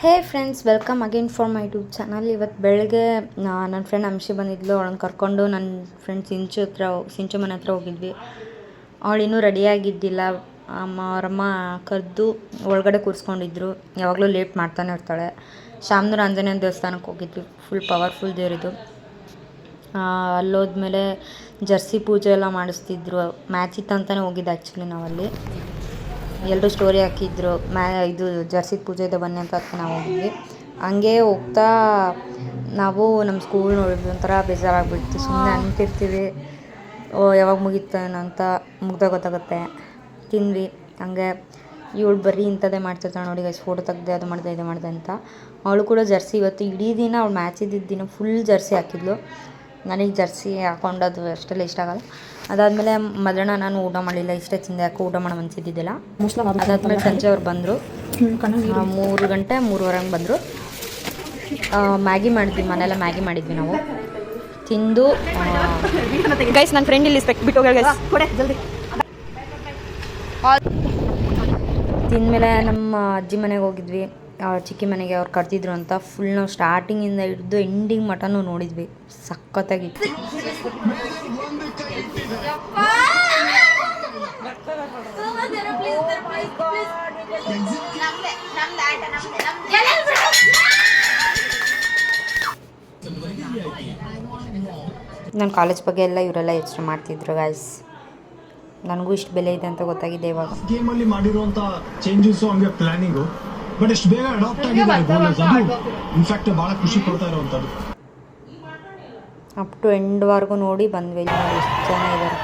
Hey friends, welcome again for my YouTube channel. ಇವತ್ತು ಬೆಳಗ್ಗೆ ನನ್ನ ಫ್ರೆಂಡ್ ಅಂಶಿ ಬಂದಿದ್ಲು. ಅವಳನ್ನ ಕರ್ಕೊಂಡು ನನ್ನ ಫ್ರೆಂಡ್ ಸಿಂಚು ಮನೆ ಹತ್ರ ಹೋಗಿದ್ವಿ. ಅವಳು ಇನ್ನೂ ರೆಡಿಯಾಗಿದ್ದಿಲ್ಲ. ಅವರಮ್ಮ ಕರೆದು ಒಳಗಡೆ ಕೂರಿಸ್ಕೊಂಡಿದ್ರು. ಯಾವಾಗಲೂ ಲೇಟ್ ಮಾಡ್ತಾನೆ ಇರ್ತಾಳೆ. ಶಾಮನೂರು ಆಂಜನೇಯ ದೇವಸ್ಥಾನಕ್ಕೆ ಹೋಗಿದ್ವಿ. ಫುಲ್ ಪವರ್ಫುಲ್ ದೇವರಿದು. ಅಲ್ಲೋದ್ಮೇಲೆ ಜರ್ಸಿ ಪೂಜೆ ಎಲ್ಲ ಮಾಡಿಸ್ತಿದ್ರು. ಮ್ಯಾಚ್ ಇತ್ತಂತಲೇ ಹೋಗಿದ್ದು ಆ್ಯಕ್ಚುಲಿ ನಾವಲ್ಲಿ. ಎಲ್ಲರೂ ಸ್ಟೋರಿ ಹಾಕಿದ್ರು, ಇದು ಜರ್ಸಿ ಪೂಜೆ ಇದೆ ಬನ್ನಿ ಅಂತ. ಅದಕ್ಕೆ ನಾವು ಹೋಗಿದ್ವಿ. ಹಂಗೆ ಹೋಗ್ತಾ ನಾವು ನಮ್ಮ ಸ್ಕೂಲ್ ನೋಡಿದ್ವಿ. ಒಂಥರ ಬೇಜಾರಾಗ್ಬಿಡ್ತು. ಸುಮ್ಮನೆ ಅಂತಿರ್ತೀವಿ, ಯಾವಾಗ ಮುಗಿತಾನೋ ಅಂತ. ಮುಗ್ದಾಗ ಗೊತ್ತಾಗುತ್ತೆ. ತಿಂದ್ವಿ. ಹಂಗೆ ಇವಳು ಬರೀ ಇಂಥದ್ದೇ ಮಾಡ್ತಿರ್ತಾಳೆ ನೋಡಿ ಗೈಸ್, ಫೋಟೋ ತೆಗ್ದೆ, ಅದು ಮಾಡಿದೆ ಇದು ಮಾಡಿದೆ ಅಂತ. ಅವಳು ಕೂಡ ಜರ್ಸಿ ಇವತ್ತು ಇಡೀ ದಿನ, ಅವಳು ಮ್ಯಾಚ್ ಇದ್ದಿದ್ದ ದಿನ ಫುಲ್ ಜರ್ಸಿ ಹಾಕಿದ್ಲು. ನನಗೆ ಜರ್ಸಿ ಹಾಕೊಂಡದು ಅಷ್ಟೆಲ್ಲ ಇಷ್ಟ ಆಗಲ್ಲ. ಅದಾದಮೇಲೆ ಮಧ್ಯಾಹ್ನ ನಾನು ಊಟ ಮಾಡಲಿಲ್ಲ, ಇಷ್ಟೇ ತಿಂದೆ. ಯಾಕೋ ಊಟ ಮಾಡೋ ಮನಸ್ಸಿದ್ದಿದ್ದಿಲ್ಲ. ಅದಾದಮೇಲೆ ಸಂಜೆ ಅವ್ರು ಬಂದರು. 3 ಗಂಟೆ 3:15 ಬಂದರು. ಮ್ಯಾಗಿ ಮಾಡಿದ್ವಿ, ಮನೆಯಲ್ಲ ಮ್ಯಾಗಿ ಮಾಡಿದ್ವಿ ನಾವು. ತಿಂದು ಗೈಸ್, ನನ್ನ ಫ್ರೆಂಡ್ ಇಲ್ಲಿ ಬಿಟ್ಟು ಹೋಗಿ ಗೈಸ್. ತಿಂದಮೇಲೆ ನಮ್ಮ ಅಜ್ಜಿ ಮನೆಗೆ ಹೋಗಿದ್ವಿ, ಚಿಕ್ಕಿ ಮನೆಗೆ. ಅವ್ರು ಕರ್ತಿದ್ರು ಅಂತ. ಫುಲ್ ನಾವು ಸ್ಟಾರ್ಟಿಂಗಿಂದ ಹಿಡಿದು ಎಂಡಿಂಗ್ ಮಟನೂ ನೋಡಿದ್ವಿ. ಸಖತ್ತಾಗಿತ್ತು. ನನ್ನ ಕಾಲೇಜ್ ಬಗ್ಗೆ ಎಲ್ಲ ಇವರೆಲ್ಲ ಯೋಚನೆ ಮಾಡ್ತಿದ್ರು ಗಾಯ್ಸ್. ನನಗೂ ಇಷ್ಟು ಬೆಲೆ ಇದೆ ಅಂತ ಗೊತ್ತಾಗಿದೆ ಇವಾಗ. ಗೇಮಲ್ಲಿ ಮಾಡಿರುವಂಥ ಚೇಂಜಸ್ಸು ಹಂಗೆ ಪ್ಲಾನಿಂಗು, ಬಟ್ ಎಷ್ಟು ಬೇಗ ಅಡಾಪ್ಟ್ ಆಗಿದೆ ಅದು ಇನ್ಫ್ಯಾಕ್ಟ್ ಭಾಳ ಖುಷಿ ಕೊಡ್ತಾ ಇರೋವಂಥದ್ದು. ಅಪ್ ಟು ಎಂಡ್ವರೆಗೂ ನೋಡಿ ಬಂದ್ವಿ. ಎಷ್ಟು ಜನ ಇದ್ದಾರೆ.